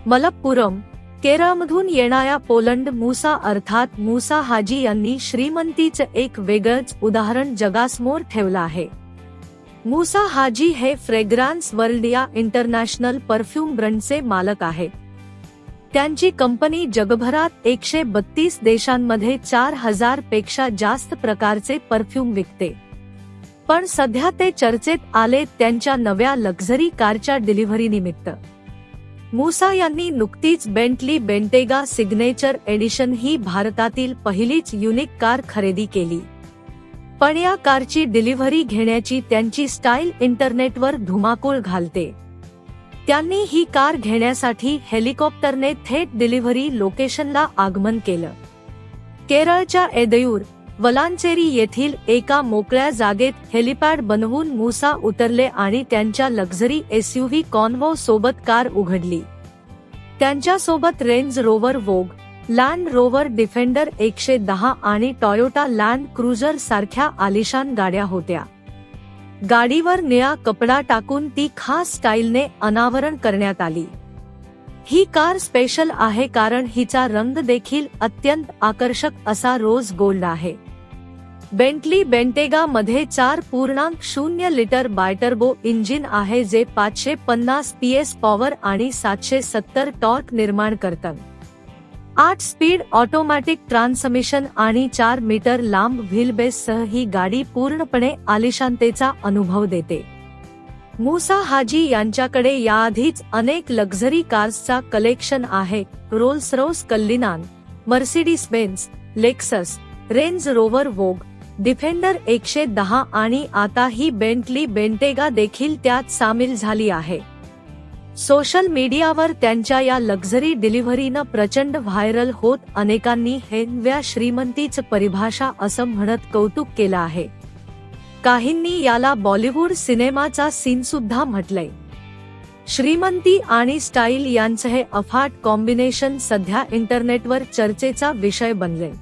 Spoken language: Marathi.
मलप्पुरम, केरळमधून येणाऱ्या पोलंड मुसा अर्थात मुसा हाजी यांनी श्रीमंतीचं एक वेगळंच उदाहरण जगासमोर ठेवलं आहे। मुसा हाजी हे फ्रेग्रान्स वर्ल्ड या इंटरनॅशनल परफ्यूम ब्रँडचे मालक आहेत। त्यांची कंपनी जगभरात 132 देशांमध्ये 4000 पेक्षा जास्त प्रकारचे परफ्यूम विकते। पण सध्या ते चर्चेत आले त्यांच्या नव्या लक्झरी कारच्या डिलिव्हरी निमित्त। मुसा यांनी नुकतीच बेंटली बेंटेगा सिग्नेचर एडिशन ही भारतातील पहिलीच युनिक कार खरेदी केली। पण या कारची डिलिव्हरी घेण्याची त्यांची स्टाईल इंटरनेटवर धुमाकूळ घालते। त्यांनी ही कार घेण्यासाठी हेलिकॉप्टरने थेट डिलिव्हरी लोकेशनला आगमन केलं। केरळच्या एदयूर, वलांचेरी येथील एका मोकळ्या जागेत हेलिपॅड बनवून मुसा उतरले आणि त्यांच्या लक्झरी एसयूव्ही कॉन्वो सोबत कार उघडली। त्यांच्यासोबत range Rover Vogue, land rover defender 110 आणि टॉयोटा लँड क्रुझर सारख्या आलिशान गाड्या होत्या। गाडीवर निळा कपडा टाकून ती खास स्टाईलने अनावरण करण्यात आली। ही कार स्पेशल आहे कारण हिचा रंग देखील अत्यंत आकर्षक असा रोज गोल्ड आहे। बेंटली बेंटेगा मध्ये 4.0 लिटर बायटर्बो इंजिन आहे जे 550 PS पॉवर आणि 770 टॉर्क निर्माण करतं। 8 स्पीड ऑटोमॅटिक ट्रान्समिशन आणि 4 मीटर लांब व्हीलबेससह ही गाडी पूर्णपणे आलिशानतेचा अनुभव देते। मुसा हाजी यांच्याकडे याआधीच अनेक लक्झरी कार्सचा कलेक्शन आहे। Rolls Royce Cullinan, Mercedes Benz, Lexus, Range Rover Vogue, Defender 110 आणि आता ही बेंटली बेंटेगा देखील त्यात सामील झाली आहे। सोशल मीडियावर त्यांच्या या लक्झरी डिलिव्हरीनं प्रचंड व्हायरल होत अनेकांनी हे नव्या श्रीमंतीचं परिभाषा असं म्हणत कौतुक केलं आहे। काहींनी याला बॉलिवूड सिनेमाचा सीन सुद्धा म्हटलंय। श्रीमंती आणि स्टाईल यांचं हे अफाट कॉम्बिनेशन सध्या इंटरनेटवर चर्चेचा विषय बनलंय।